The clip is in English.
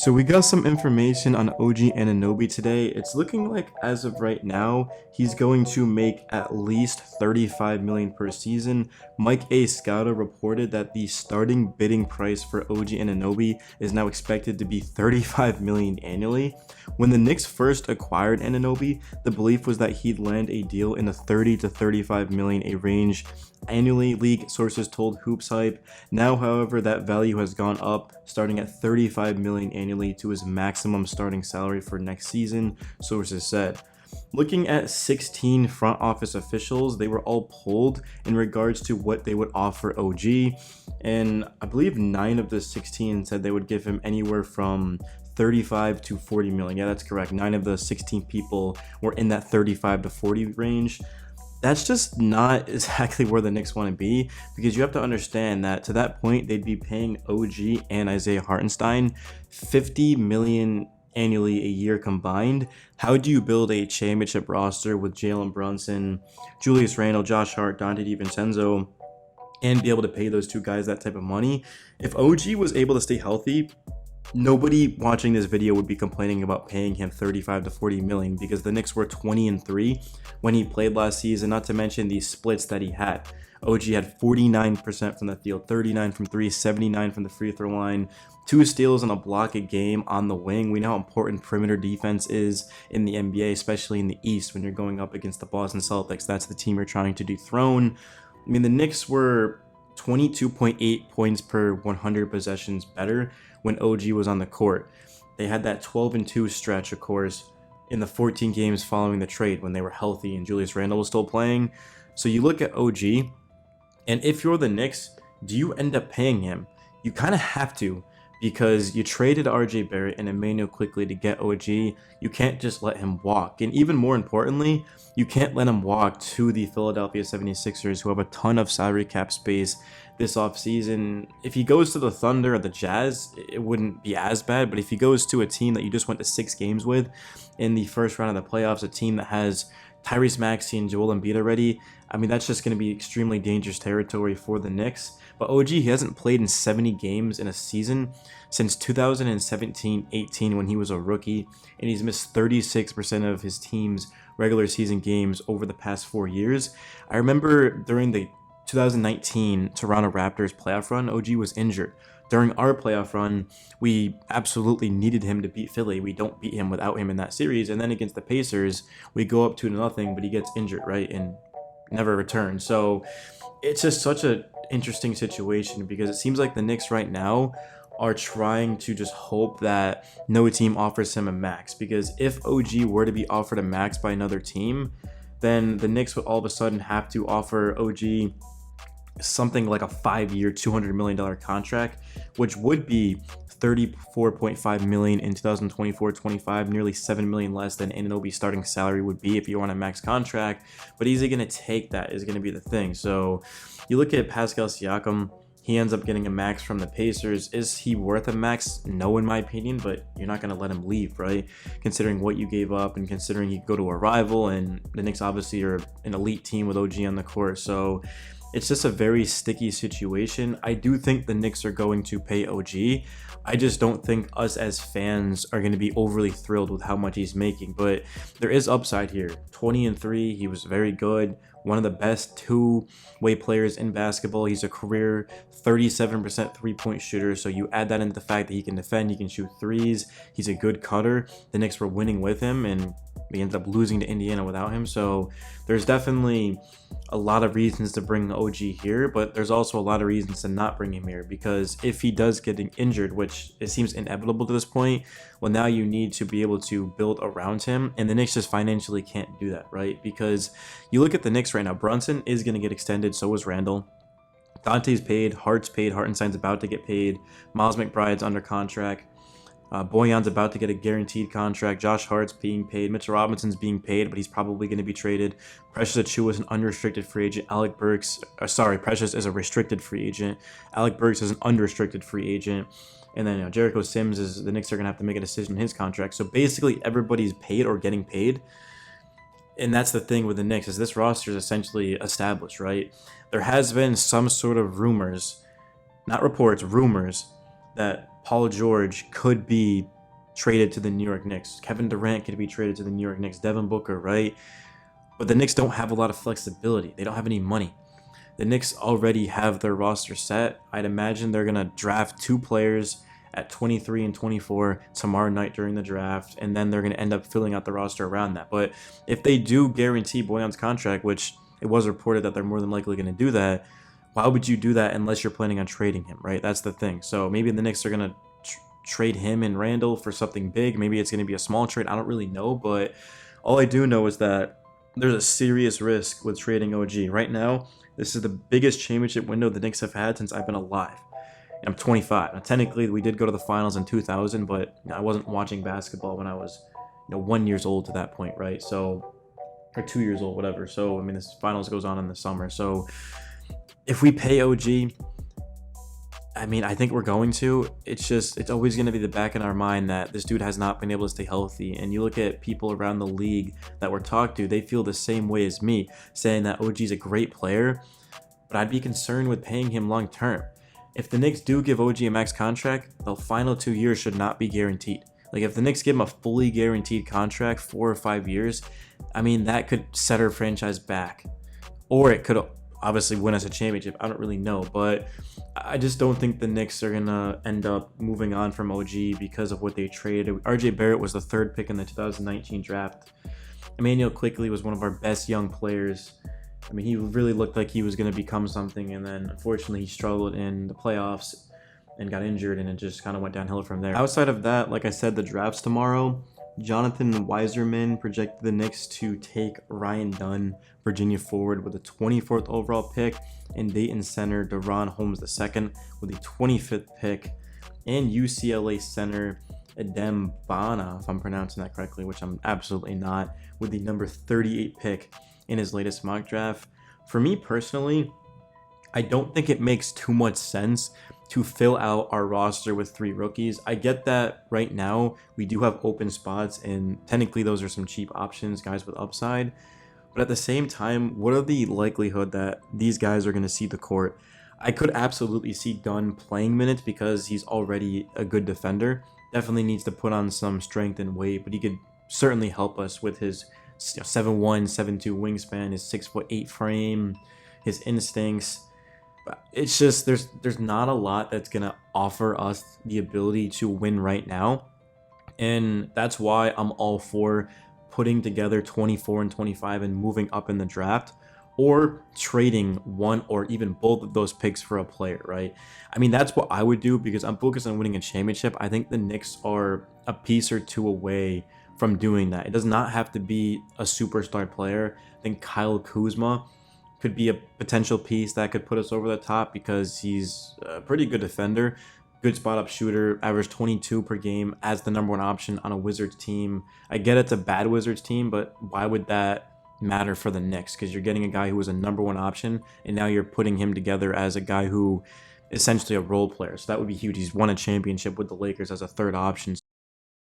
So we got some information on OG Anunoby today. It's looking like as of right now, he's going to make at least 35 million per season. Mike A. Scouta reported that the starting bidding price for OG Anunoby is now expected to be 35 million annually. When the Knicks first acquired Anunoby, the belief was that he'd land a deal in the 30 to 35 million a range annually, league sources told Hoops Hype. Now, however, that value has gone up, starting at 35 million annually to his maximum starting salary for next season, sources said. Looking at 16 front office officials, they were all polled in regards to what they would offer OG, and I believe 9 of the 16 said they would give him anywhere from 35 to 40 million. Yeah, that's correct. 9 of the 16 people were in that 35 to 40 range. That's just not exactly where the Knicks want to be, because you have to understand that to that point, they'd be paying OG and Isaiah Hartenstein 50 million annually a year combined. How do you build a championship roster with Jalen Brunson, Julius Randle, Josh Hart, Dante DiVincenzo, and be able to pay those two guys that type of money? If OG was able to stay healthy, nobody watching this video would be complaining about paying him 35 to 40 million, because the Knicks were 20-3 when he played last season, not to mention the splits that he had. OG had 49% from the field, 39 from 3, 79 from the free throw line, 2 steals and a block a game on the wing. We know how important perimeter defense is in the NBA, especially in the East when you're going up against the Boston Celtics. That's the team you're trying to dethrone. I mean, the Knicks were 22.8 points per 100 possessions better when OG was on the court. They had that 12-2 stretch, of course, in the 14 games following the trade when they were healthy and Julius Randle was still playing. So you look at OG, and if you're the Knicks, do you end up paying him? You kind of have to, because you traded RJ Barrett and Emmanuel quickly to get OG. You can't just let him walk. And even more importantly, you can't let him walk to the Philadelphia 76ers, who have a ton of salary cap space this offseason. If he goes to the Thunder or the Jazz, it wouldn't be as bad. But if he goes to a team that you just went to 6 games with in the first round of the playoffs, a team that has Tyrese Maxey and Joel Embiid already, I mean, that's just going to be extremely dangerous territory for the Knicks. But OG, he hasn't played in 70 games in a season since 2017-18 when he was a rookie, and he's missed 36% of his team's regular season games over the past 4 years. I remember during the 2019 Toronto Raptors playoff run, OG was injured. During our playoff run, we absolutely needed him to beat Philly. We don't beat him without him in that series. And then against the Pacers, we go up 2-0, but he gets injured, right? And never returns. So it's just such an interesting situation, because it seems like the Knicks right now are trying to just hope that no team offers him a max. Because if OG were to be offered a max by another team, then the Knicks would all of a sudden have to offer OG something like a 5-year, $200 million contract, which would be 34.5 million in 2024-25, nearly 7 million less than Anunoby's starting salary would be if you were on a max contract. But is he going to take that, is going to be the thing. So you look at Pascal Siakam, he ends up getting a max from the Pacers. Is he worth a max? No, in my opinion, but you're not going to let him leave, right? Considering what you gave up and considering he could go to a rival, and the Knicks obviously are an elite team with OG on the court. So it's just a very sticky situation. I do think the Knicks are going to pay OG. I just don't think us as fans are going to be overly thrilled with how much he's making. But there is upside here. 20-3, he was very good. One of the best two-way players in basketball. He's a career 37% three-point shooter. So you add that into the fact that he can defend, he can shoot threes. He's a good cutter. The Knicks were winning with him, and we ended up losing to Indiana without him. So there's definitely a lot of reasons to bring OG here, but there's also a lot of reasons to not bring him here, because if he does get injured, which it seems inevitable to this point, well, now you need to be able to build around him, and the Knicks just financially can't do that, right? Because you look at the Knicks right now, Brunson is going to get extended, so is Randall. Dante's paid, Hart's paid, Hartenstein's about to get paid, Miles McBride's under contract. Boyan's about to get a guaranteed contract. Josh Hart's being paid. Mitchell Robinson's being paid, but he's probably going to be traded. Precious Achiuwa is an unrestricted free agent. Precious is a restricted free agent. Alec Burks is an unrestricted free agent. And then Jericho Sims the Knicks are going to have to make a decision on his contract. So basically everybody's paid or getting paid. And that's the thing with the Knicks, is this roster is essentially established, right? There has been some sort of rumors, not reports, rumors, that Paul George could be traded to the New York Knicks. Kevin Durant could be traded to the New York Knicks. Devin Booker, right? But the Knicks don't have a lot of flexibility. They don't have any money. The Knicks already have their roster set. I'd imagine they're going to draft 2 players at 23 and 24 tomorrow night during the draft, and then they're going to end up filling out the roster around that. But if they do guarantee Bojan's contract, which it was reported that they're more than likely going to do that, why would you do that unless you're planning on trading him, right? That's the thing. So maybe the Knicks are going to trade him and Randall for something big. Maybe it's going to be a small trade. I don't really know, but all I do know is that there's a serious risk with trading OG. Right now, this is the biggest championship window the Knicks have had since I've been alive. I'm 25. Now, technically, we did go to the finals in 2000, but I wasn't watching basketball when I was 1 year old to that point, right? So, or 2 years old, whatever. So, I mean, this finals goes on in the summer. So, if we pay OG, I mean, I think we're going to. It's always going to be the back in our mind that this dude has not been able to stay healthy. And you look at people around the league that we're talked to, they feel the same way as me, saying that OG is a great player, but I'd be concerned with paying him long term. If the Knicks do give OG a max contract, the final 2 years should not be guaranteed. Like, if the Knicks give him a fully guaranteed contract, 4 or 5 years, I mean, that could set our franchise back. Or it could obviously win us a championship. I don't really know, but I just don't think the Knicks are going to end up moving on from OG because of what they traded. RJ Barrett was the 3rd pick in the 2019 draft. Emmanuel Quickley was one of our best young players. I mean, he really looked like he was going to become something, and then unfortunately he struggled in the playoffs and got injured, and it just kind of went downhill from there. Outside of that, like I said, the draft's tomorrow. Jonathan Weiserman projected the Knicks to take Ryan Dunn, Virginia forward, with the 24th overall pick, and Dayton center Deron Holmes II with the 25th pick, and UCLA center Adem Bana, if I'm pronouncing that correctly, which I'm absolutely not, with the number 38 pick in his latest mock draft. For me personally, I don't think it makes too much sense to fill out our roster with 3 rookies. I get that right now we do have open spots, and technically those are some cheap options, guys with upside. But at the same time, what are the likelihood that these guys are going to see the court? I could absolutely see Dunn playing minutes because he's already a good defender. Definitely needs to put on some strength and weight, but he could certainly help us with his 7'1", 7'2" wingspan, his 6'8" frame, his instincts. It's just there's not a lot that's gonna offer us the ability to win right now, and that's why I'm all for putting together 24 and 25 and moving up in the draft, or trading one or even both of those picks for a player, right? I mean, that's what I would do because I'm focused on winning a championship. I think the Knicks are a piece or 2 away from doing that. It does not have to be a superstar player. I think Kyle Kuzma could be a potential piece that could put us over the top because he's a pretty good defender, good spot up shooter, averaged 22 per game as the number 1 option on a Wizards team. I get it's a bad Wizards team, but why would that matter for the Knicks? Because you're getting a guy who was a number 1 option, and now you're putting him together as a guy who essentially a role player. So that would be huge. He's won a championship with the Lakers as a 3rd option.